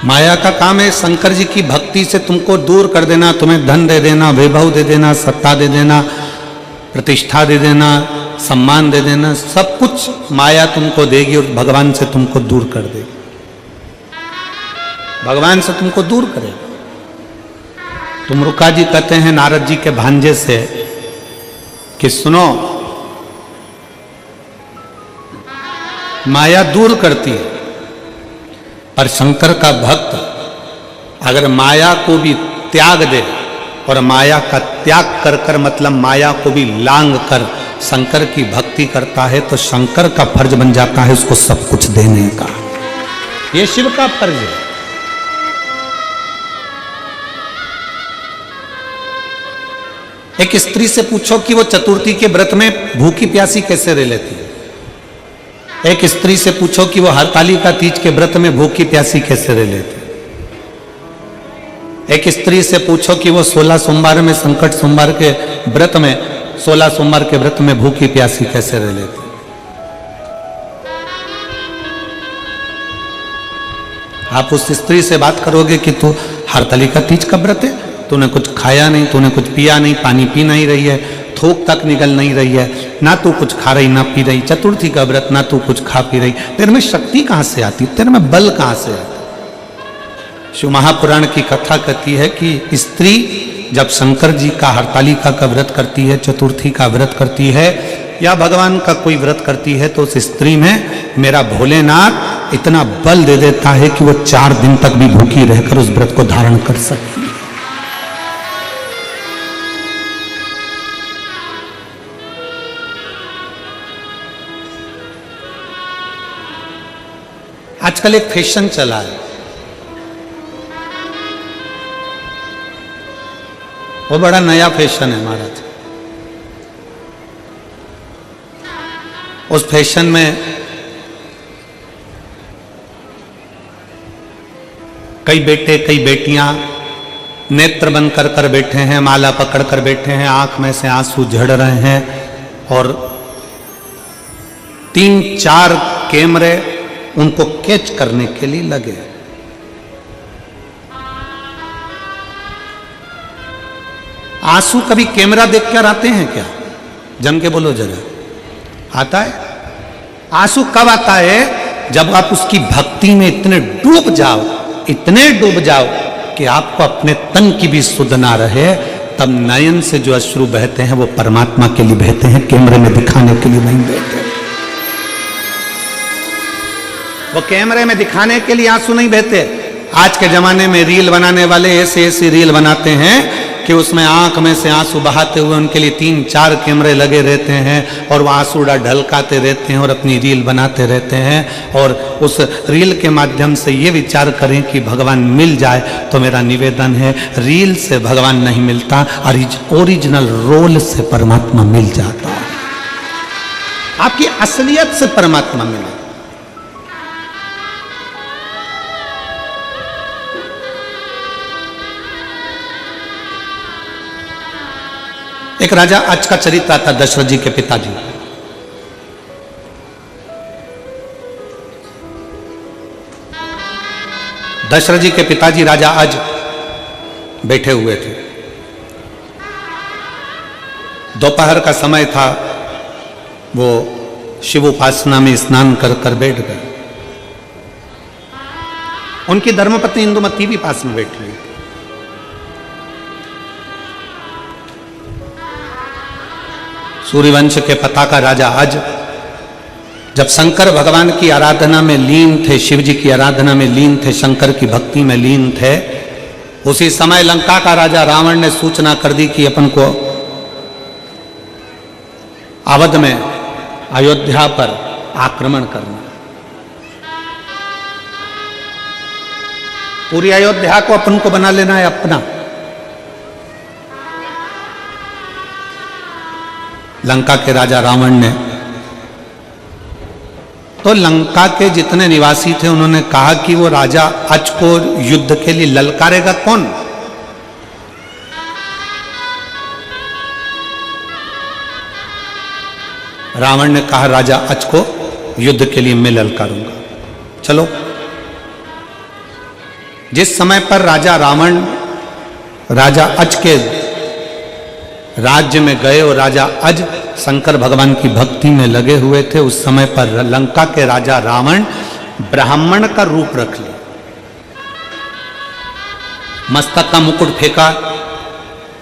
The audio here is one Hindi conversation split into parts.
माया का काम है शंकर जी की भक्ति से तुमको दूर कर देना, तुम्हें धन दे देना, वैभव दे देना, सत्ता दे देना, प्रतिष्ठा दे देना, सम्मान दे देना, सब कुछ माया तुमको देगी और भगवान से तुमको दूर कर देगी, भगवान से तुमको दूर करेगा। तुमरुका जी कहते हैं नारद जी के भांजे से कि सुनो, माया दूर करती है, पर शंकर का भक्त अगर माया को भी त्याग दे और माया का त्याग कर कर मतलब माया को भी लांग कर शंकर की भक्ति करता है तो शंकर का फर्ज बन जाता है उसको सब कुछ देने का। ये शिव का फर्ज है। एक स्त्री से पूछो कि वो चतुर्थी के व्रत में भूखी प्यासी कैसे रह लेती है। एक स्त्री से पूछो कि वो हरतालिका तीज के व्रत में भूखी प्यासी कैसे रह लेती है। एक स्त्री से पूछो कि वो 16 सोमवार में संकट सोमवार के व्रत में 16 सोमवार के व्रत में भूखी प्यासी कैसे रह लेती है। आप उस स्त्री से बात करोगे कि तू हरतालिका तीज का व्रत है, तूने कुछ खाया नहीं, तूने कुछ पिया नहीं, पानी पी नहीं रही है, थूक तक निकल नहीं रही है, ना तू कुछ खा रही ना पी रही, चतुर्थी का व्रत ना तू कुछ खा पी रही, तेरे में शक्ति कहां से आती, तेरे में बल कहां से आता। शिव महापुराण की कथा कहती है कि स्त्री जब शंकर जी का हरतालिका का व्रत करती है, चतुर्थी का व्रत करती है या भगवान का कोई व्रत करती है तो उस स्त्री में मेरा भोलेनाथ इतना बल दे देता है कि वो 4 दिन तक भी भूखी रहकर उस व्रत को धारण कर सकती है। आजकल एक फैशन चला है, वो बड़ा नया फैशन है महाराज। उस फैशन में कई बेटे कई बेटियां नेत्र बंद कर कर बैठे हैं, माला पकड़ कर बैठे हैं, आंख में से आंसू झड़ रहे हैं और 3-4 कैमरे उनको कैच करने के लिए लगे। आंसू कभी कैमरा देख कर आते हैं क्या? जम के बोलो जरा, आता है? आंसू कब आता है? जब आप उसकी भक्ति में इतने डूब जाओ, इतने डूब जाओ कि आपको अपने तन की भी सुध ना रहे, तब नयन से जो अश्रु बहते हैं वो परमात्मा के लिए बहते हैं, कैमरे में दिखाने के लिए नहीं बहते। वो कैमरे में दिखाने के लिए आंसू नहीं बहते। आज के जमाने में रील बनाने वाले ऐसे ऐसी रील बनाते हैं कि उसमें आंख में से आंसू बहाते हुए उनके लिए 3-4 कैमरे लगे रहते हैं और वो आंसू ढलकाते रहते हैं और अपनी रील बनाते रहते हैं और उस रील के माध्यम से ये विचार करें कि भगवान मिल जाए। तो मेरा निवेदन है, रील से भगवान नहीं मिलता, ओरिजिनल रोल से परमात्मा मिल जाता है। आपकी असलियत से परमात्मा मिले। एक राजा आज का चरित्र आता दशरथ जी के पिताजी। दशरथ जी के पिताजी राजा आज बैठे हुए थे। दोपहर का समय था, वो शिव उपासना में स्नान कर कर बैठ गए। उनकी धर्मपत्नी इंदुमती भी पास में बैठी हुई। सूर्यवंश के पताका राजा आज जब शंकर भगवान की आराधना में लीन थे, शिव जी की आराधना में लीन थे, शंकर की भक्ति में लीन थे, उसी समय लंका का राजा रावण ने सूचना कर दी कि अपन को अवध में अयोध्या पर आक्रमण करना। पूरी अयोध्या को अपन को बना लेना है अपना। लंका के राजा रावण ने तो लंका के जितने निवासी थे उन्होंने कहा कि वो राजा अज को युद्ध के लिए ललकारेगा कौन? रावण ने कहा राजा अज को युद्ध के लिए मैं ललकारूंगा। चलो जिस समय पर राजा रावण राजा अज के राज्य में गए और राजा अज शंकर भगवान की भक्ति में लगे हुए थे, उस समय पर लंका के राजा रावण ब्राह्मण का रूप रख लिया, मस्तक का मुकुट फेंका,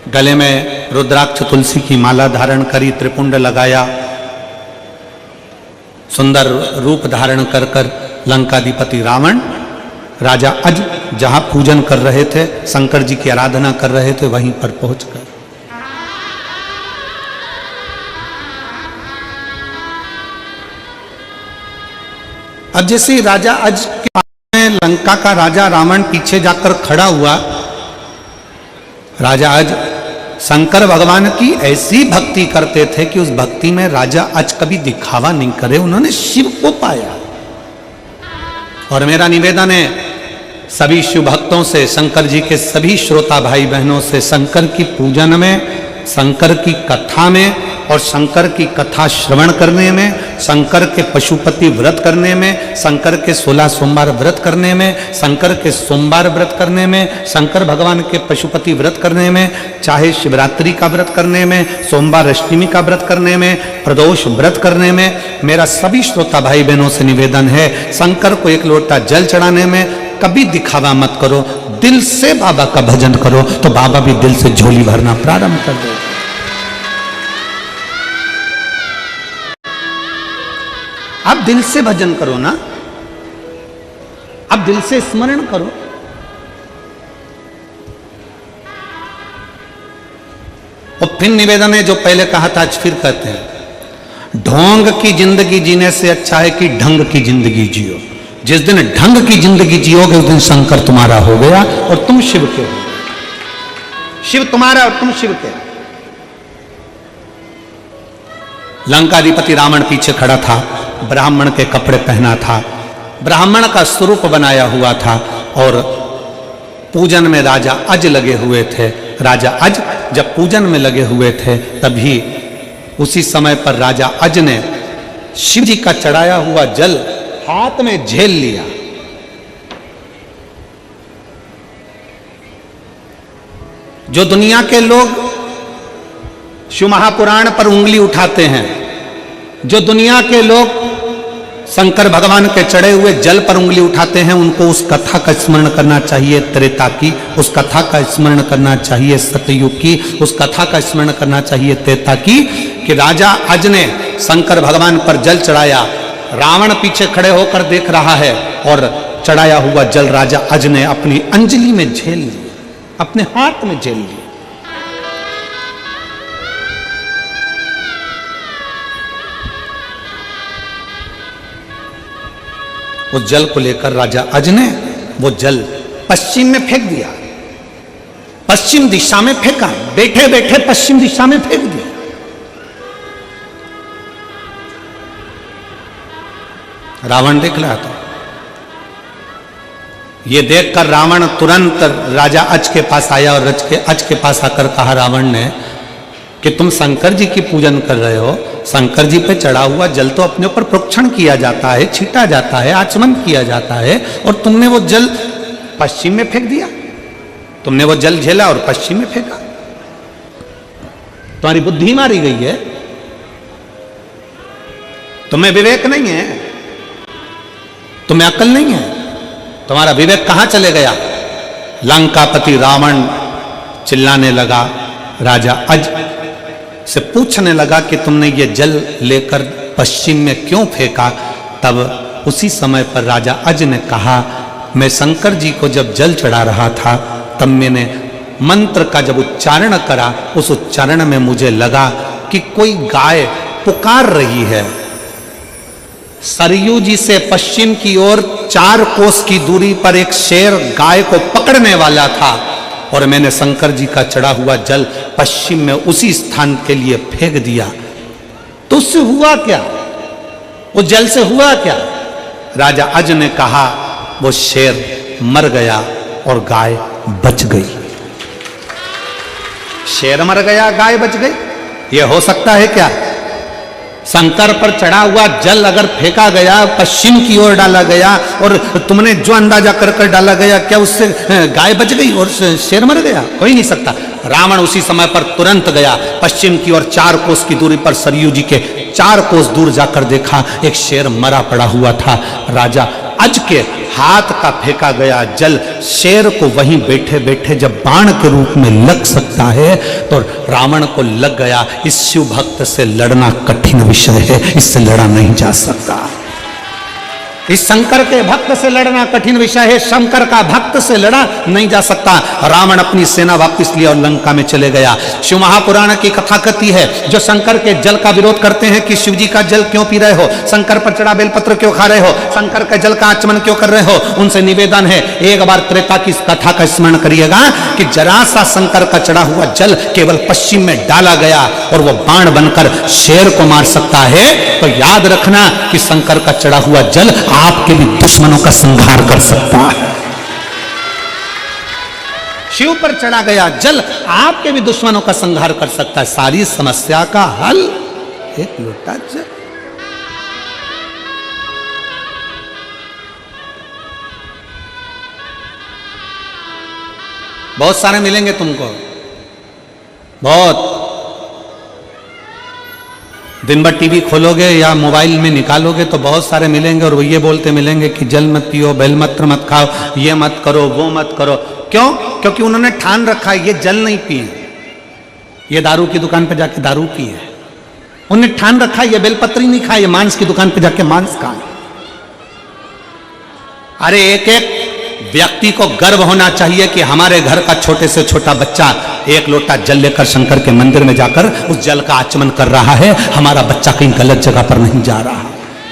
गले में रुद्राक्ष तुलसी की माला धारण करी, त्रिपुंड लगाया, सुंदर रूप धारण कर कर लंकाधिपति रावण राजा अज जहां पूजन कर रहे थे, शंकर जी की आराधना कर रहे थे, वहीं पर पहुंचकर अब जैसे राजा अज के पास में लंका का राजा रावण पीछे जाकर खड़ा हुआ, राजा अज शंकर भगवान की ऐसी भक्ति करते थे कि उस भक्ति में राजा अज कभी दिखावा नहीं करे, उन्होंने शिव को पाया। और मेरा निवेदन है सभी शिव भक्तों से, शंकर जी के सभी श्रोता भाई बहनों से, शंकर की पूजन में, शंकर की कथा में और शंकर की कथा श्रवण करने में, शंकर के पशुपति व्रत करने में, शंकर के 16 सोमवार व्रत करने में, शंकर के सोमवार व्रत करने में, शंकर भगवान के पशुपति व्रत करने में, चाहे शिवरात्रि का व्रत करने में, सोमवार अष्टमी का व्रत करने में, प्रदोष व्रत करने में, मेरा सभी श्रोता भाई बहनों से निवेदन है, शंकर को एक लोटा जल चढ़ाने में कभी दिखावा मत करो, दिल से बाबा का भजन करो तो बाबा भी दिल से झोली भरना प्रारंभ कर देगा। आप दिल से भजन करो ना, आप दिल से स्मरण करो। और फिर निवेदन है जो पहले कहा था आज फिर कहते हैं, ढोंग की जिंदगी जीने से अच्छा है कि ढंग की जिंदगी जियो। जिस दिन ढंग की जिंदगी जियोगे उस दिन शंकर तुम्हारा हो गया और तुम शिव के हो। शिव तुम्हारा और तुम शिव के। लंकाधिपति रावण पीछे खड़ा था, ब्राह्मण के कपड़े पहना था, ब्राह्मण का स्वरूप बनाया हुआ था और पूजन में राजा अज लगे हुए थे। राजा अज जब पूजन में लगे हुए थे तभी उसी समय पर राजा अज ने शिव जी का चढ़ाया हुआ जल हाथ में झेल लिया। जो दुनिया के लोग शिव महापुराण पर उंगली उठाते हैं, जो दुनिया के लोग शंकर भगवान के चढ़े हुए जल पर उंगली उठाते हैं, उनको उस कथा का स्मरण करना चाहिए त्रेता की, उस कथा का स्मरण करना चाहिए सतयुग की, उस कथा का स्मरण करना चाहिए त्रेता की कि राजा अज ने शंकर भगवान पर जल चढ़ाया। रावण पीछे खड़े होकर देख रहा है और चढ़ाया हुआ जल राजा अज ने अपनी अंजलि में झेल लिया, अपने हाथ में झेल लिया। उस जल को लेकर राजा अज ने वो जल पश्चिम में फेंक दिया, पश्चिम दिशा में फेंका, बैठे बैठे पश्चिम दिशा में फेंक दिया। रावण देख रहा था। ये देखकर रावण तुरंत राजा अज के पास आया और अज के पास आकर कहा रावण ने कि तुम शंकर जी की पूजन कर रहे हो, शंकर जी पे चढ़ा हुआ जल तो अपने ऊपर प्रोक्षण किया जाता है, छीटा जाता है, आचमन किया जाता है, और तुमने वो जल पश्चिम में फेंक दिया। तुमने वो जल झेला और पश्चिम में फेंका। तुम्हारी बुद्धि मारी गई है, तुम्हें विवेक नहीं है, तुम्हें अकल नहीं है, तुम्हारा विवेक कहां चले गया। लंकापति रावण चिल्लाने लगा, राजा अज से पूछने लगा कि तुमने ये जल लेकर पश्चिम में क्यों फेंका। तब उसी समय पर राजा अज ने कहा, मैं शंकर जी को जब जल चढ़ा रहा था तब मैंने मंत्र का जब उच्चारण करा, उस उच्चारण में मुझे लगा कि कोई गाय पुकार रही है। सरयू जी से पश्चिम की ओर 4 कोस की दूरी पर एक शेर गाय को पकड़ने वाला था और मैंने शंकर जी का चढ़ा हुआ जल पश्चिम में उसी स्थान के लिए फेंक दिया। तो उससे हुआ क्या, उस जल से हुआ क्या। राजा अज ने कहा, वो शेर मर गया और गाय बच गई। शेर मर गया, गाय बच गई, ये हो सकता है क्या? शंकर पर चढ़ा हुआ जल अगर फेंका गया, पश्चिम की ओर डाला गया और तुमने जो अंदाजा कर कर डाला गया, क्या उससे गाय बच गई और शेर मर गया? हो ही नहीं सकता। रावण उसी समय पर तुरंत गया, पश्चिम की ओर 4 कोस की दूरी पर सरयू जी के 4 कोस दूर जाकर देखा, एक शेर मरा पड़ा हुआ था। राजा अज के हाथ का फेंका गया जल शेर को वहीं बैठे बैठे जब बाण के रूप में लग सकता है तो रावण को लग गया। इस शिव भक्त से लड़ना कठिन विषय है, इससे लड़ा नहीं जा सकता। इस शंकर के भक्त से लड़ना कठिन विषय है, शंकर का भक्त से लड़ा नहीं जा सकता। रावण अपनी सेना वापस लिया और लंका में चले गया। शिव महापुराण की कथा कहती है, जो शंकर के जल का विरोध करते हैं कि शिव जी का जल क्यों पी रहे हो, शंकर पर चढ़ा बेलपत्र क्यों खा रहे हो, शंकर के जल का आचमन क्यों कर रहे हो, उनसे निवेदन है एक बार त्रेता की कथा का स्मरण करिएगा कि जरा सा शंकर का चढ़ा हुआ जल केवल पश्चिम में डाला गया और वो बाण बनकर शेर को मार सकता है। तो याद रखना कि शंकर का चढ़ा हुआ जल आपके भी दुश्मनों का संहार कर सकता है। शिव पर चढ़ा गया जल आपके भी दुश्मनों का संहार कर सकता है। सारी समस्या का हल एक लोटा जल। बहुत सारे मिलेंगे तुमको, बहुत। दिन भर टीवी खोलोगे या मोबाइल में निकालोगे तो बहुत सारे मिलेंगे और वो ये बोलते मिलेंगे कि जल मत पियो, बेलपत्र मत खाओ, ये मत करो, वो मत करो। क्यों? क्योंकि उन्होंने ठान रखा है ये जल नहीं पिए, ये दारू की दुकान पे जाके दारू पिए। उन्होंने ठान रखा है ये बेलपत्री नहीं खाए, ये मांस की दुकान पे जाके मांस खाए। अरे एक एक व्यक्ति को गर्व होना चाहिए कि हमारे घर का छोटे से छोटा बच्चा एक लोटा जल लेकर शंकर के मंदिर में जाकर उस जल का आचमन कर रहा है। हमारा बच्चा कहीं गलत जगह पर नहीं जा रहा।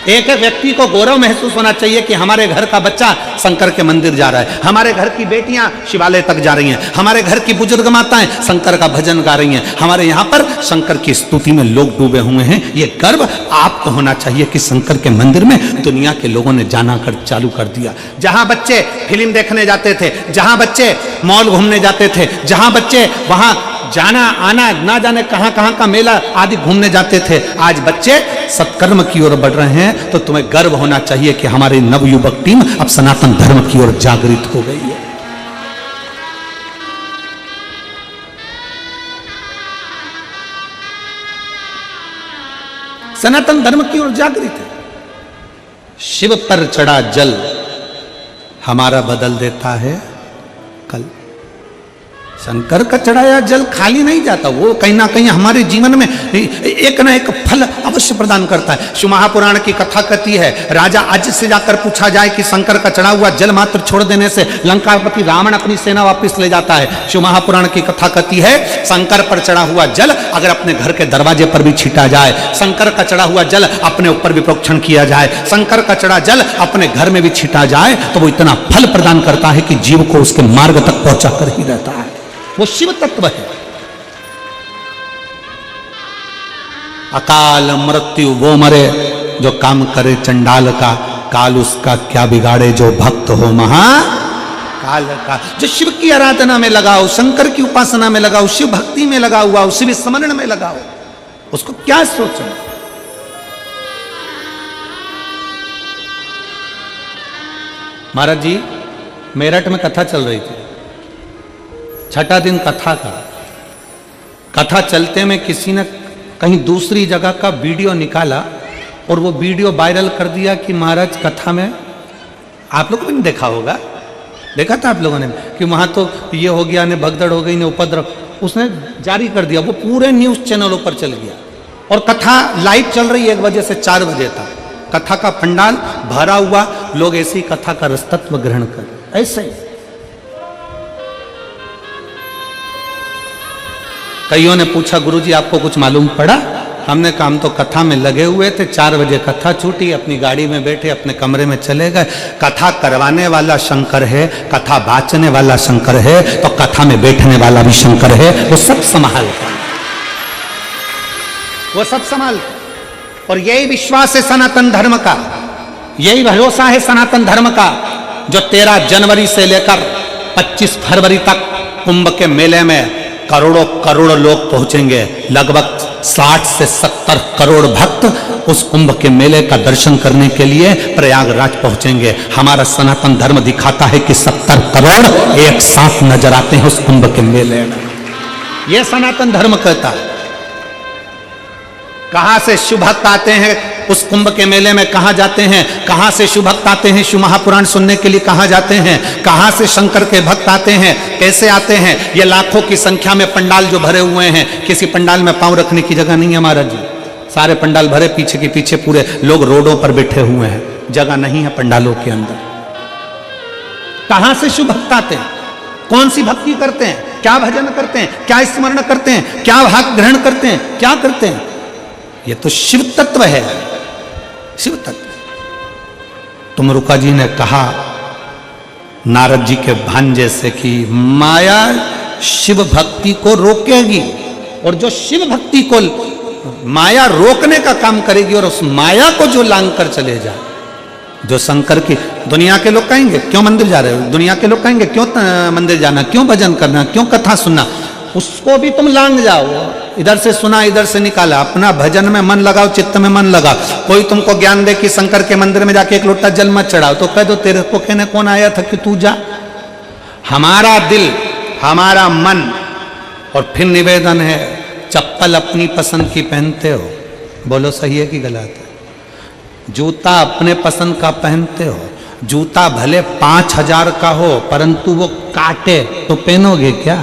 एक एक व्यक्ति को गौरव महसूस होना चाहिए कि हमारे घर का बच्चा शंकर के मंदिर जा रहा है, हमारे घर की बेटियां शिवालय तक जा रही हैं, हमारे घर की बुजुर्ग माताएं शंकर का भजन गा रही हैं, हमारे यहाँ पर शंकर की स्तुति में लोग डूबे हुए हैं। ये गर्व आपको होना चाहिए कि शंकर के मंदिर में दुनिया के लोगों ने जाना कर चालू कर दिया। जहां बच्चे फिल्म देखने जाते थे, जहां बच्चे मॉल घूमने जाते थे, जहां बच्चे वहां जाना आना ना जाने कहां कहां का मेला आदि घूमने जाते थे, आज बच्चे सत्कर्म की ओर बढ़ रहे हैं। तो तुम्हें गर्व होना चाहिए कि हमारी नवयुवक टीम अब सनातन धर्म की ओर जागृत हो गई है। सनातन धर्म की ओर जागृत है। शिव पर चढ़ा जल हमारा बदल देता है कल। शंकर का चढ़ाया जल खाली नहीं जाता, वो कहीं ना कहीं हमारे जीवन में एक ना एक फल अवश्य प्रदान करता है। शिव महापुराण की कथा कहती है, राजा अज से जाकर पूछा जाए कि शंकर का चढ़ा हुआ जल मात्र छोड़ देने से लंकापति रावण अपनी सेना वापस ले जाता है। शिव महापुराण की कथा कहती है, शंकर पर चढ़ा हुआ जल अगर अपने घर के दरवाजे पर भी छीटा जाए, शंकर का चढ़ा हुआ जल अपने ऊपर भी प्रोक्षण किया जाए, शंकर का चढ़ा जल अपने घर में भी छीटा जाए, तो वो इतना फल प्रदान करता है कि जीव को उसके मार्ग तक पहुंचा कर ही रहता है। वो शिव तत्व है। अकाल मृत्यु वो मरे जो काम करे चंडाल का, काल उसका क्या बिगाड़े जो भक्त हो महा काल का। जो शिव की आराधना में लगाओ, शंकर की उपासना में लगाओ, शिव भक्ति में लगा हुआ, शिव स्मरण में लगाओ, उसको क्या सोचो। महाराज जी मेरठ में कथा चल रही थी, छठा दिन कथा का। कथा चलते में किसी ने कहीं दूसरी जगह का वीडियो निकाला और वो वीडियो वायरल कर दिया कि महाराज कथा में, आप लोगों ने देखा होगा, देखा था आप लोगों ने कि वहां तो ये हो गया, ने भगदड़ हो गई, ने उपद्रव, उसने जारी कर दिया। वो पूरे न्यूज चैनलों पर चल गया और कथा लाइव चल रही है 1 बजे से 4 बजे तक। कथा का पंडाल भरा हुआ, लोग ऐसी कथा का रसतत्व ग्रहण कर। ऐसे कईयों ने पूछा, गुरुजी आपको कुछ मालूम पड़ा? हमने कहा हम तो कथा में लगे हुए थे, 4 बजे कथा छूटी, अपनी गाड़ी में बैठे अपने कमरे में चले गए। कथा करवाने वाला शंकर है, कथा बाचने वाला शंकर है, तो कथा में बैठने वाला भी शंकर है। वो सब संभालता है, वो सब संभालता। और यही विश्वास है सनातन धर्म का, यही भरोसा है सनातन धर्म का, जो 13 जनवरी से लेकर 25 फरवरी तक कुंभ के मेले में करोड़ों करोड़ लोग पहुंचेंगे। लगभग 60 से 70 70 करोड़ भक्त उस कुंभ के मेले का दर्शन करने के लिए प्रयागराज पहुंचेंगे। हमारा सनातन धर्म दिखाता है कि 70 करोड़ एक साथ नजर आते हैं उस कुंभ के मेले में। यह सनातन धर्म कहता है। कहां से शिव भक्त आते हैं उस कुंभ के मेले में, कहां जाते हैं, कहां से शिव भक्त आते हैं शिव महापुराण सुनने के लिए, कहां जाते हैं, कहां से शंकर के भक्त आते हैं, कैसे आते हैं। ये लाखों की संख्या में पंडाल जो भरे हुए हैं, किसी पंडाल में पांव रखने की जगह नहीं है महाराज जी। सारे पंडाल भरे, पीछे के पीछे पूरे लोग रोडों पर बैठे हुए हैं, जगह नहीं है पंडालों के अंदर। कहां से शिव भक्त आते हैं, कौन सी भक्ति करते हैं, क्या भजन करते हैं, क्या स्मरण करते हैं, क्या भाग ग्रहण करते हैं, क्या करते हैं। ये तो शिव तत्व है, शिव तत्व। तुम रुका जी ने कहा नारद जी के भांजे से कि माया शिव भक्ति को रोकेगी, और जो शिव भक्ति को माया रोकने का काम करेगी और उस माया को जो लांग कर चले जाए, जो शंकर की, दुनिया के लोग कहेंगे क्यों मंदिर जा रहे हो, दुनिया के लोग कहेंगे क्यों मंदिर जाना, क्यों भजन करना, क्यों कथा सुनना, उसको भी तुम लांग जाओ। इधर से सुना इधर से निकाला, अपना भजन में मन लगाओ, चित्त में मन लगाओ। कोई तुमको ज्ञान दे कि शंकर के मंदिर में जाके एक लोटा जल मत चढ़ाओ, तो कह दो तेरे को कहने कौन आया था कि तू जा। हमारा दिल, हमारा मन। और फिर निवेदन है, चप्पल अपनी पसंद की पहनते हो, बोलो सही है कि गलत है। जूता अपने पसंद का पहनते हो, जूता भले 5000 का हो परंतु वो काटे तो पहनोगे क्या।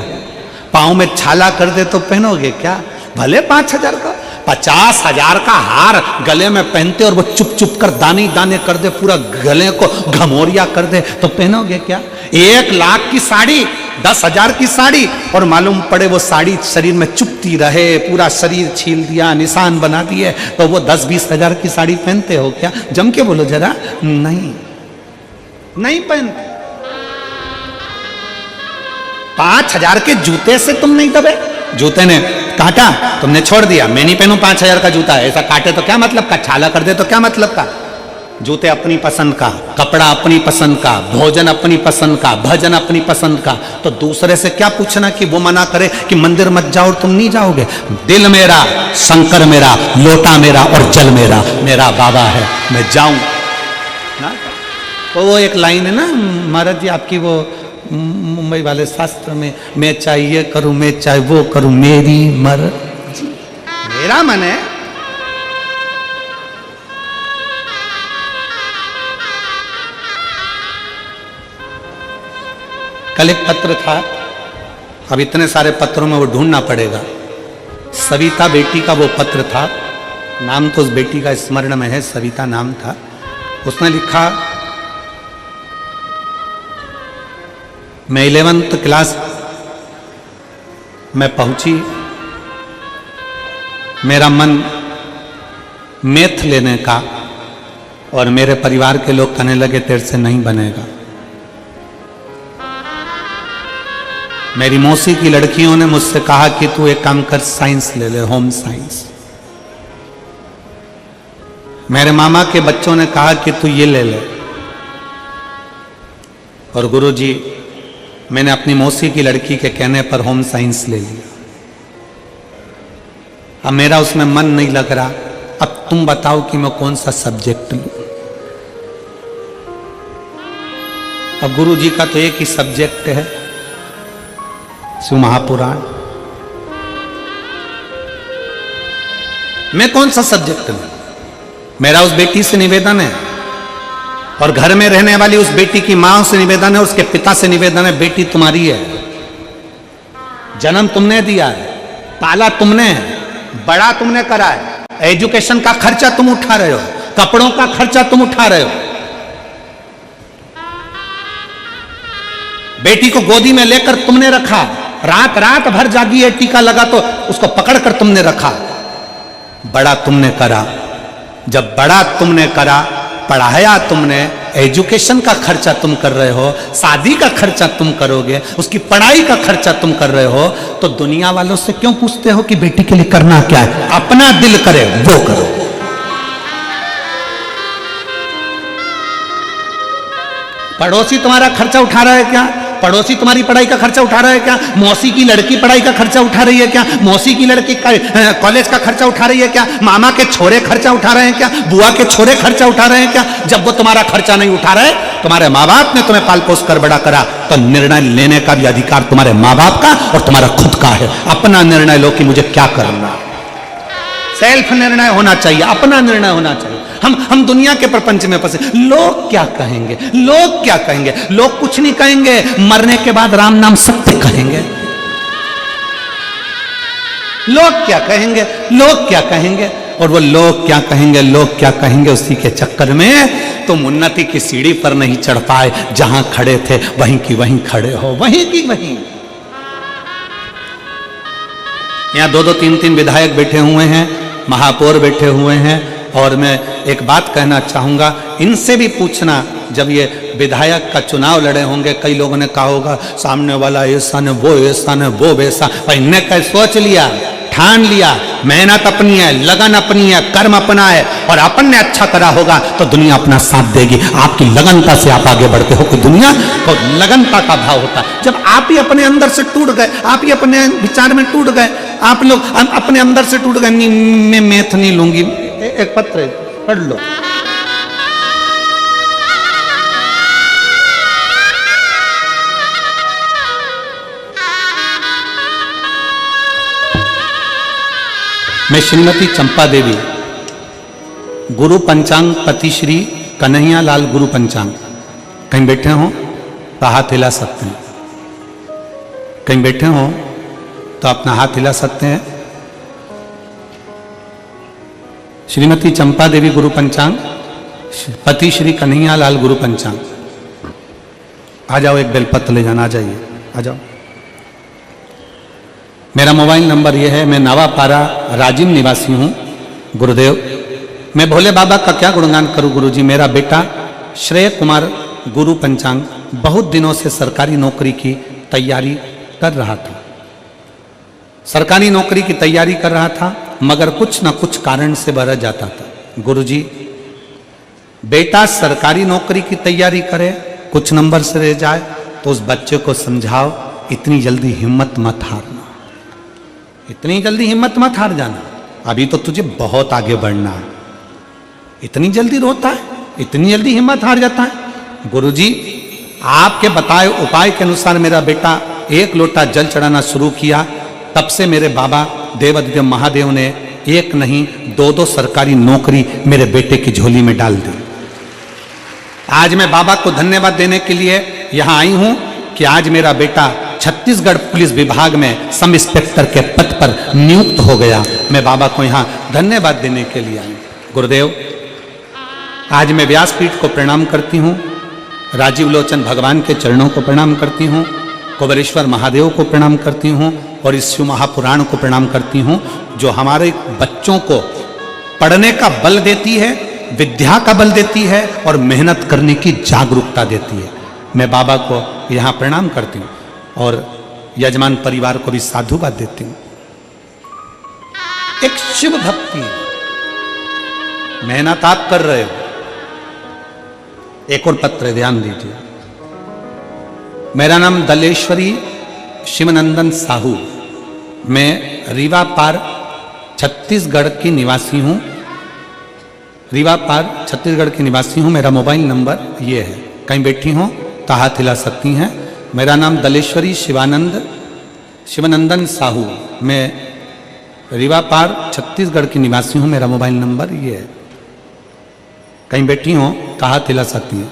पाँव में छाला कर दे तो पहनोगे क्या। भले 5000 का, 50,000 का हार गले में पहनते और वो चुप चुप कर दाने दाने कर दे, पूरा गले को घमोरिया कर दे तो पहनोगे क्या। 1 लाख की साड़ी, 10,000 की साड़ी, और मालूम पड़े वो साड़ी शरीर में चुपती रहे, पूरा शरीर छील दिया, निशान बना दिए, तो वो 10-20 हजार की साड़ी पहनते हो क्या। जम के बोलो जरा, नहीं नहीं पहनते। 5000 के जूते से तुम नहीं दबे। जूते ने काटा, तुमने छोड़ दिया, मैं नहीं पहनूं 5000 का जूता, ऐसा काटे तो क्या मतलब का, छाला कर दे तो क्या मतलब का। जूते अपनी पसंद का, कपड़ा अपनी पसंद का, भोजन अपनी पसंद का, भजन अपनी पसंद का, तो दूसरे से क्या पूछना कि वो मना करे कि मंदिर मत जाओ और तुम नहीं जाओगे। दिल मेरा, शंकर मेरा, लोटा मेरा और जल मेरा, मेरा बाबा है, मैं जाऊं ना। तो वो एक लाइन है ना महाराज जी आपकी, वो मुंबई वाले शास्त्र में, मैं चाहे ये करूं, मैं चाहे वो करूं, मेरी मर्जी, मेरा मन है। कल एक पत्र था, अब इतने सारे पत्रों में वो ढूंढना पड़ेगा। सविता बेटी का वो पत्र था, नाम तो उस बेटी का स्मरण में है, सविता नाम था। उसने लिखा, मैं 11th क्लास में पहुंची, मेरा मन मैथ लेने का, और मेरे परिवार के लोग कहने लगे तेरे से नहीं बनेगा। मेरी मौसी की लड़कियों ने मुझसे कहा कि तू एक काम कर, साइंस ले ले, होम साइंस। मेरे मामा के बच्चों ने कहा कि तू ये ले ले। और गुरुजी, मैंने अपनी मौसी की लड़की के कहने पर होम साइंस ले लिया। अब मेरा उसमें मन नहीं लग रहा। अब तुम बताओ कि मैं कौन सा सब्जेक्ट लूं। अब गुरुजी का तो एक ही सब्जेक्ट है, शिव महापुराण। मैं कौन सा सब्जेक्ट लूं। मेरा उस बेटी से निवेदन है, और घर में रहने वाली उस बेटी की मां से निवेदन है, उसके पिता से निवेदन है, बेटी तुम्हारी है, जन्म तुमने दिया है, पाला तुमने है, बड़ा तुमने करा है, एजुकेशन का खर्चा तुम उठा रहे हो, कपड़ों का खर्चा तुम उठा रहे हो। बेटी को गोदी में लेकर तुमने रखा, रात रात भर जागी है, टीका लगा तो उसको पकड़कर तुमने रखा। बड़ा तुमने करा। जब बड़ा तुमने करा, पढ़ाया तुमने, एजुकेशन का खर्चा तुम कर रहे हो, शादी का खर्चा तुम करोगे, उसकी पढ़ाई का खर्चा तुम कर रहे हो, तो दुनिया वालों से क्यों पूछते हो कि बेटी के लिए करना क्या है। अपना दिल करे वो करो। पड़ोसी तुम्हारा खर्चा उठा रहा है क्या, पड़ोसी तुम्हारी पढ़ाई का खर्चा उठा रहा है क्या? मौसी की लड़की पढ़ाई का खर्चा उठा रही है क्या? मौसी की लड़की कॉलेज का खर्चा उठा रही है क्या? मामा के छोरे खर्चा उठा रहे हैं क्या? बुआ के छोरे खर्चा उठा रहे हैं क्या? जब वो तुम्हारा खर्चा नहीं उठा रहे, तुम्हारे माँ बाप ने तुम्हें पाल पोस कर बड़ा करा, तो निर्णय लेने का भी अधिकार तुम्हारे माँ बाप का और तुम्हारा खुद का है। अपना निर्णय लो कि मुझे क्या करना। सेल्फ निर्णय होना चाहिए, अपना निर्णय होना चाहिए। हम दुनिया के प्रपंच में फंसे। लोग क्या कहेंगे, लोग क्या कहेंगे? लोग कुछ नहीं कहेंगे, मरने के बाद राम नाम सत्य कहेंगे। लोग क्या कहेंगे, लोग क्या कहेंगे? और वो लोग क्या कहेंगे, लोग क्या कहेंगे, उसी के चक्कर में तुम उन्नति की सीढ़ी पर नहीं चढ़ पाए। जहां खड़े थे वहीं की वहीं खड़े हो, वहीं की वहीं। यहां 2-2, 3-3 विधायक बैठे हुए हैं, महापौर बैठे हुए हैं, और मैं एक बात कहना चाहूंगा, इनसे भी पूछना, जब ये विधायक का चुनाव लड़े होंगे, कई लोगों ने कहा होगा सामने वाला ऐसा ने, वो ऐसा ने, वो वैसा। भाई ने कह सोच लिया, ठान लिया, मेहनत अपनी है, लगन अपनी है, कर्म अपना है, और अपन ने अच्छा करा होगा तो दुनिया अपना साथ देगी। आपकी लगनता से आप आगे बढ़ते हो, कि दुनिया को लगनता का भाव होता है। जब आप ही अपने अंदर से टूट गए, आप ही अपने विचार में टूट गए, आप लोग अपने अंदर से टूट गए, मैं मेथ नहीं लूंगी, एक पत्र पढ़ लो। मैं श्रीमती चंपा देवी, गुरु पंचांग पति श्री कन्हैया लाल गुरु पंचांग, कहीं बैठे हो तो हाथ हिला सकते हैं, कहीं बैठे हो तो अपना हाथ हिला सकते हैं। श्रीमती चंपा देवी गुरु पंचांग, पति श्री कन्हैया लाल गुरु पंचांग। आ जाओ, एक बेलपत्र ले जाना, आ जाइए, आ जाओ। मेरा मोबाइल नंबर यह है। मैं नावापारा राजिम निवासी हूँ। गुरुदेव, मैं भोले बाबा का क्या गुणगान करूँ गुरुजी। मेरा बेटा श्रेय कुमार गुरु पंचांग बहुत दिनों से सरकारी नौकरी की तैयारी कर रहा था, सरकारी नौकरी की तैयारी कर रहा था, मगर कुछ न कुछ कारण से बरह जाता था। गुरुजी, बेटा सरकारी नौकरी की तैयारी करे, कुछ नंबर से रह जाए, तो उस बच्चे को समझाओ, इतनी जल्दी हिम्मत मत हारना, इतनी जल्दी हिम्मत मत हार जाना, अभी तो तुझे बहुत आगे बढ़ना है। इतनी जल्दी रोता है, इतनी जल्दी हिम्मत हार जाता है। गुरुजी, आपके बताए उपाय के अनुसार मेरा बेटा 1 लोटा जल चढ़ाना शुरू किया, तब से मेरे बाबा देवादिदेव महादेव ने 1 नहीं 2-2 सरकारी नौकरी मेरे बेटे की झोली में डाल दी। आज मैं बाबा को धन्यवाद देने के लिए यहां आई हूं कि आज मेरा बेटा छत्तीसगढ़ पुलिस विभाग में सब इंस्पेक्टर के पद पर नियुक्त हो गया। मैं बाबा को यहाँ धन्यवाद देने के लिए आई। गुरुदेव, आज मैं व्यासपीठ को प्रणाम करती हूँ, राजीव लोचन भगवान के चरणों को प्रणाम करती हूँ, कुबेरेश्वर महादेव को प्रणाम करती हूँ, और इस शिव महापुराण को प्रणाम करती हूँ, जो हमारे बच्चों को पढ़ने का बल देती है, विद्या का बल देती है, और मेहनत करने की जागरूकता देती है। मैं बाबा को यहाँ प्रणाम करती हूँ, और यजमान परिवार को भी साधुवाद देती हूँ। एक शिव भक्ति, मेहनत आप कर रहे हो। एक और पत्र ध्यान दीजिए। मेरा नाम दलेश्वरी शिवनंदन साहू, मैं रीवा पार छत्तीसगढ़ की निवासी हूँ। रीवा पार छत्तीसगढ़ की निवासी हूँ। मेरा मोबाइल नंबर ये है, कहीं बैठी हो तो हाथ हिला सकती हैं। मेरा नाम दलेश्वरी शिवनंदन साहू, मैं रीवा पार छत्तीसगढ़ की निवासी हूँ। मेरा मोबाइल नंबर ये है, कहीं बैठी हो तो हाथ हिला सकती हैं।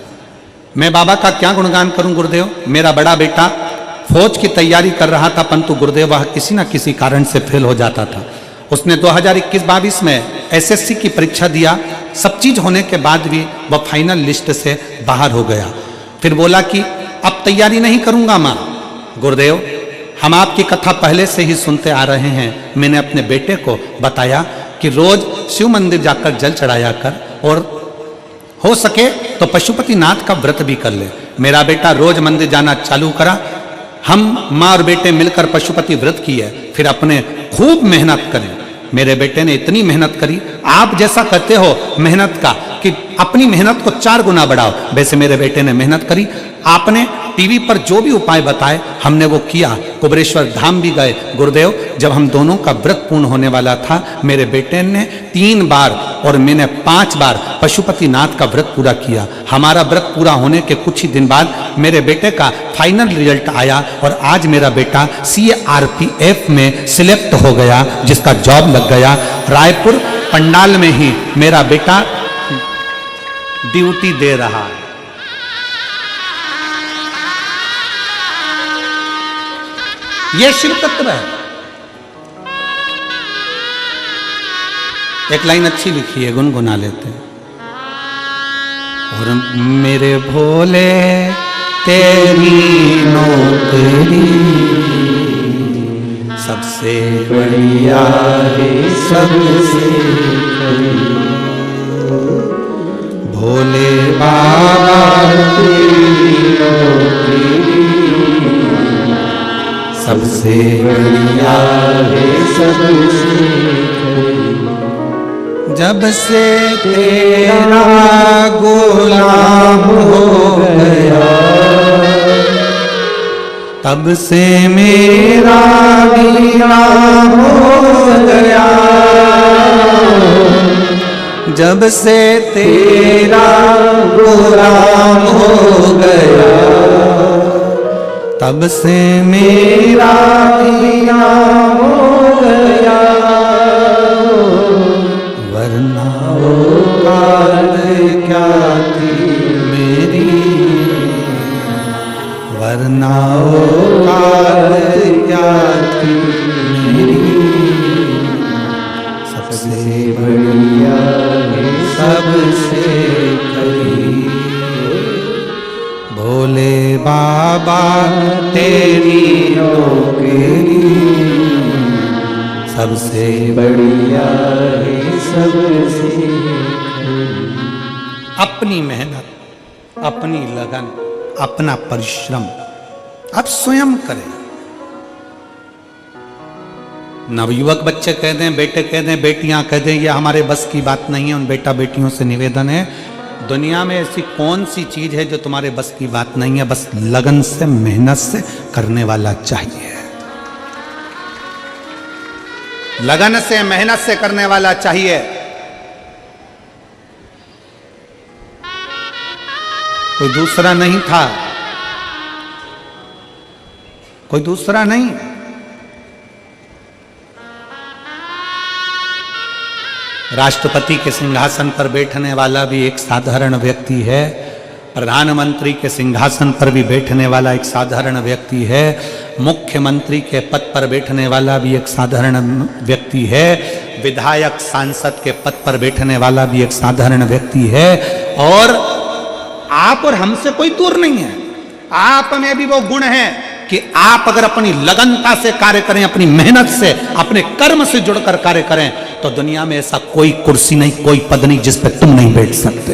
मैं बाबा का क्या गुणगान करूं गुरुदेव। मेरा बड़ा बेटा फौज की तैयारी कर रहा था, परंतु गुरुदेव वह किसी न किसी कारण से फेल हो जाता था। उसने 2021-22 में एसएससी की परीक्षा दिया, सब चीज होने के बाद भी वह फाइनल लिस्ट से बाहर हो गया। फिर बोला कि अब तैयारी नहीं करूंगा माँ। गुरुदेव, हम आपकी कथा पहले से ही सुनते आ रहे हैं। मैंने अपने बेटे को बताया कि रोज शिव मंदिर जाकर जल चढ़ाया कर, और हो सके तो पशुपतिनाथ का व्रत भी कर ले। मेरा बेटा रोज मंदिर जाना चालू करा। हम माँ और बेटे मिलकर पशुपति व्रत किए, फिर अपने खूब मेहनत करें। मेरे बेटे ने इतनी मेहनत करी, आप जैसा करते हो मेहनत का कि अपनी मेहनत को 4 गुना बढ़ाओ, वैसे मेरे बेटे ने मेहनत करी। आपने टीवी पर जो भी उपाय बताए हमने वो किया। कुबरेश्वर धाम भी गए। गुरुदेव, जब हम दोनों का व्रत पूर्ण होने वाला था, मेरे बेटे ने 3 बार और मैंने 5 बार पशुपतिनाथ का व्रत पूरा किया। हमारा व्रत पूरा होने के कुछ ही दिन बाद मेरे बेटे का फाइनल रिजल्ट आया और आज मेरा बेटा CRPF में सिलेक्ट हो गया, जिसका जॉब लग गया। रायपुर पंडाल में ही मेरा बेटा ड्यूटी दे रहा है। यह शिव तत्व है। एक लाइन अच्छी लिखी है, गुनगुना लेते हैं। और मेरे भोले तेरी नौकरी सबसे बढ़िया है, सबसे भोले बाबा तेरी नौकरी सबसे बढ़िया है, सबसे। जब से तेरा गुलाम हो गया, तब से मेरा भी नाम हो गया। जब से तेरा गुलाम हो गया, तब से मेरा भी नाम हो गया। वरना औकात क्या थी मेरी, वरना औकात क्या थी मेरी। सबसे बढ़िया है, सबसे करीब भोले बाबा तेरी नौकरी सबसे बढ़िया है, सबसे। अपनी मेहनत, अपनी लगन, अपना परिश्रम आप स्वयं करें। नवयुवक बच्चे कह दें, बेटे कह दें, बेटियां कह दें, ये हमारे बस की बात नहीं है। उन बेटा बेटियों से निवेदन है, दुनिया में ऐसी कौन सी चीज है जो तुम्हारे बस की बात नहीं है? बस लगन से, मेहनत से करने वाला चाहिए। लगन से, मेहनत से करने वाला चाहिए। कोई दूसरा नहीं था, कोई दूसरा नहीं। राष्ट्रपति के सिंहासन पर बैठने वाला भी एक साधारण व्यक्ति है, प्रधानमंत्री के सिंहासन पर भी बैठने वाला एक साधारण व्यक्ति है, मुख्यमंत्री के पद पर बैठने वाला भी एक साधारण व्यक्ति है, विधायक सांसद के पद पर बैठने वाला भी एक साधारण व्यक्ति है। और आप और हमसे कोई दूर नहीं है। आप में भी वो गुण है कि आप अगर अपनी लगनता से कार्य करें, अपनी मेहनत से, अपने कर्म से जुड़कर कार्य करें, तो दुनिया में ऐसा कोई कुर्सी नहीं, कोई पद नहीं जिस पे तुम नहीं बैठ सकते।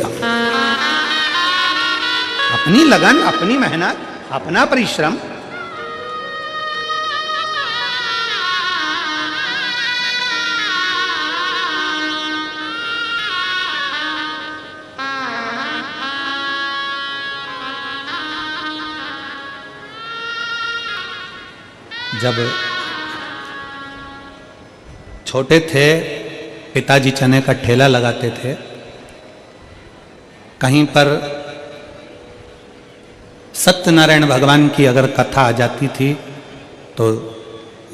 अपनी लगन, अपनी मेहनत, अपना परिश्रम। जब छोटे थे, पिताजी चने का ठेला लगाते थे। कहीं पर सत्यनारायण भगवान की अगर कथा आ जाती थी तो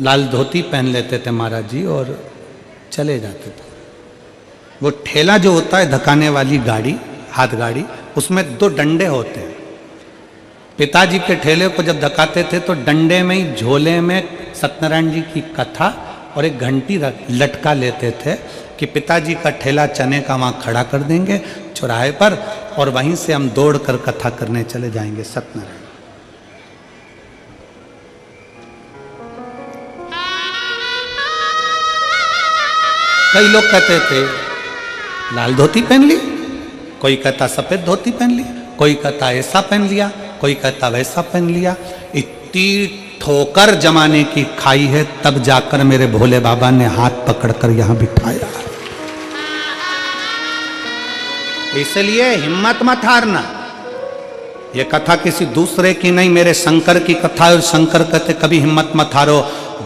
लाल धोती पहन लेते थे महाराज जी और चले जाते थे। वो ठेला जो होता है, धकाने वाली गाड़ी, हाथ गाड़ी, उसमें 2 डंडे होते हैं। पिताजी के ठेले को जब धकाते थे तो डंडे में ही, झोले में सत्यनारायण जी की कथा और एक घंटी लटका लेते थे कि पिताजी का ठेला चने का वहाँ खड़ा कर देंगे चौराहे पर, और वहीं से हम दौड़ कर कथा करने चले जाएंगे सत्यनारायण। कई लोग कहते थे लाल धोती पहन ली, कोई कहता सफेद धोती पहन ली, कोई कहता ऐसा पहन लिया, कोई कहता वैसा पहन लिया। इतनी ठोकर जमाने की खाई है, तब जाकर मेरे भोले बाबा ने हाथ पकड़कर यहां बिठाया। इसलिए हिम्मत मत हारना। ये कथा किसी दूसरे की नहीं, मेरे शंकर की कथा है। और शंकर कहते कभी हिम्मत मत हारो,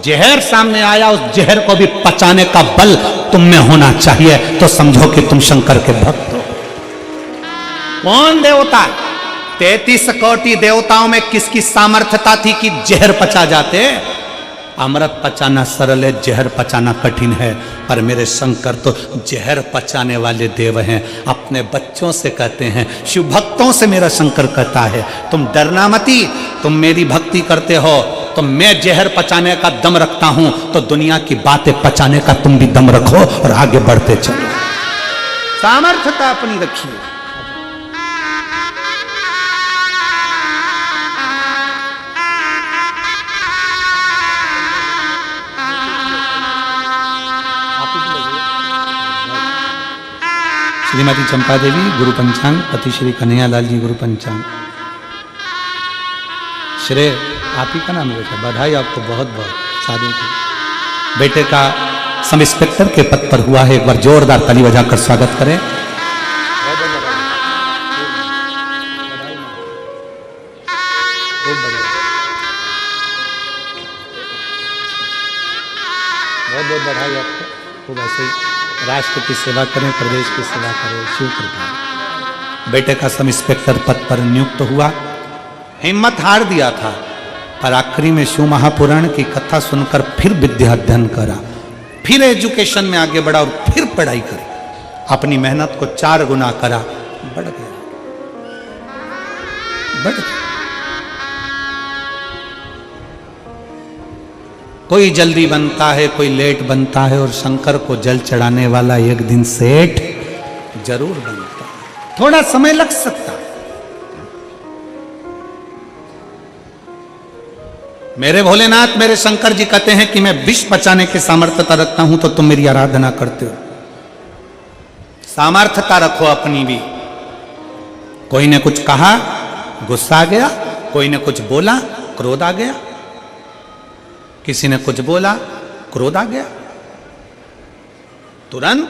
जहर सामने आया उस जहर को भी पचाने का बल तुम में होना चाहिए, तो समझो कि तुम शंकर के भक्त हो। कौन देवता? 33 कोटि देवताओं में किसकी सामर्थ्यता थी कि जहर पचा जाते? अमृत पचाना सरल है, जहर पचाना कठिन है, पर मेरे शंकर तो जहर पचाने वाले देव हैं। अपने बच्चों से कहते हैं, शिव भक्तों से मेरा शंकर कहता है, तुम डरना मती, तुम मेरी भक्ति करते हो तो मैं जहर पचाने का दम रखता हूं, तो दुनिया की बातें पचाने का तुम भी दम रखो और आगे बढ़ते चलो। सामर्थ्यता अपनी रखिए। श्रीमती चंपा देवी गुरु पंचांग, पति श्री कन्हैया लाल जी गुरु पंचांग। श्रेय आप ही का नाम है बेटा, बधाई आपको बहुत बहुत शादी की। बेटे का सब इंस्पेक्टर के पद पर हुआ है, एक बार जोरदार ताली बजाकर स्वागत करें। बहुत बहुत बधाई आपको, खूब ऐसे राष्ट्र की सेवा करें, प्रदेश की सेवा करें, शिव कृपा। बेटे का सब इंस्पेक्टर पद पर नियुक्त हुआ, हिम्मत हार दिया था, पर आखिरी में शिव महापुराण की कथा सुनकर फिर विद्या अध्ययन करा, फिर एजुकेशन में आगे बढ़ा और फिर पढ़ाई करी, अपनी मेहनत को 4 गुना करा, बढ़ गया, बढ़ गया। कोई जल्दी बनता है, कोई लेट बनता है, और शंकर को जल चढ़ाने वाला एक दिन सेठ जरूर बनता है। थोड़ा समय लग सकता है। मेरे भोलेनाथ, मेरे शंकर जी कहते हैं कि मैं विष पचाने की सामर्थ्यता रखता हूं, तो तुम मेरी आराधना करते हो। सामर्थ्यता रखो अपनी भी। कोई ने कुछ कहा, गुस्सा आ गया, कोई ने कुछ बोला, क्रोध आ गया, किसी ने कुछ बोला, क्रोध आ गया, तुरंत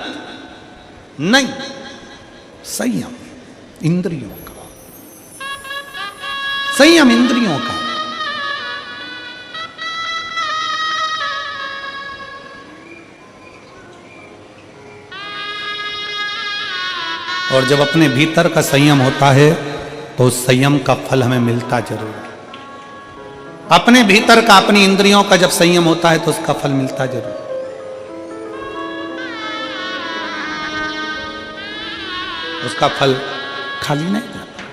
नहीं, संयम इंद्रियों का, संयम इंद्रियों का। और जब अपने भीतर का संयम होता है तो उस संयम का फल हमें मिलता जरूर है। अपने भीतर का, अपनी इंद्रियों का जब संयम होता है तो उसका फल मिलता जरूर। उसका फल खाली नहीं जाता।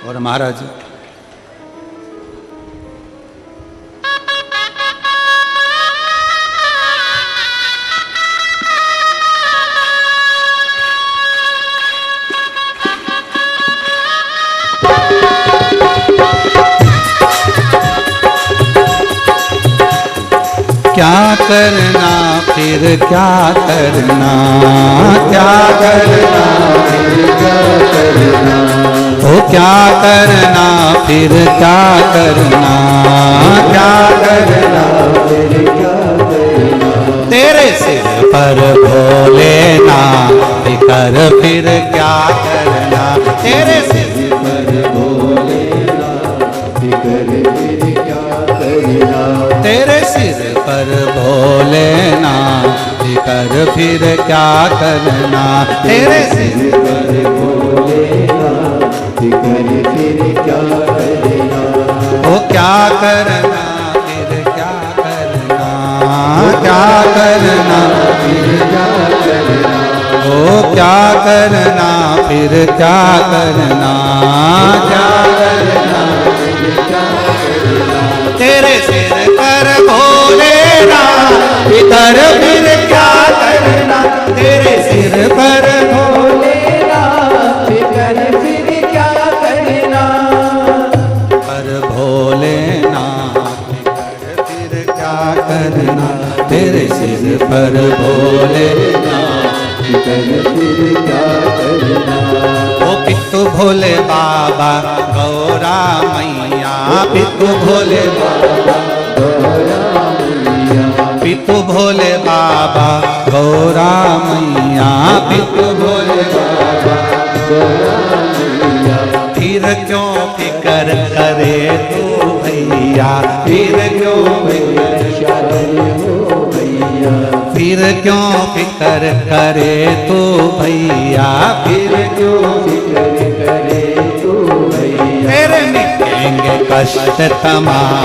और महाराज क्या करना फिर क्या करना, क्या करना फिर क्या करना, ओ क्या करना फिर क्या करना, क्या करना फिर क्या करना, तेरे सिर पर भोलेनाथ कर फिर क्या करना, तेरे सिर पर भोलेनाथ कर फिर क्या करना, तेरे सिर पर भोलेनाथ कर फिर क्या करना, तेरे सिर पर भोलेनाथ कर फिर क्या करना, ओ क्या करना फिर क्या करना, क्या करना फिर क्या करना, ओ क्या करना फिर क्या करना, क्या करना फिर क्या करना, तेरे सिर पर भोलेनाथ कर फिर क्या करना, तेरे सिर पर भोलेनाथ कर फिर क्या करना, पर भोलेनाथ कर फिर क्या करना, तेरे सिर पर भोलेनाथ कर फिर क्या करना, ओ पितु भोले बाबा गौरा मैया, पितु भोले बाबा गौरा मैया, पितु भोले बाबा गौरा मैया, पितु भोले बाबा गौरा मैया, फिर क्यों फिकर करे तू भैया, फिर क्यों फिर क्यों फिकर करे तू भैया, फिर क्यों फिकर करे तू भैया, तेरे मिटेंगे कष्ट तमाम।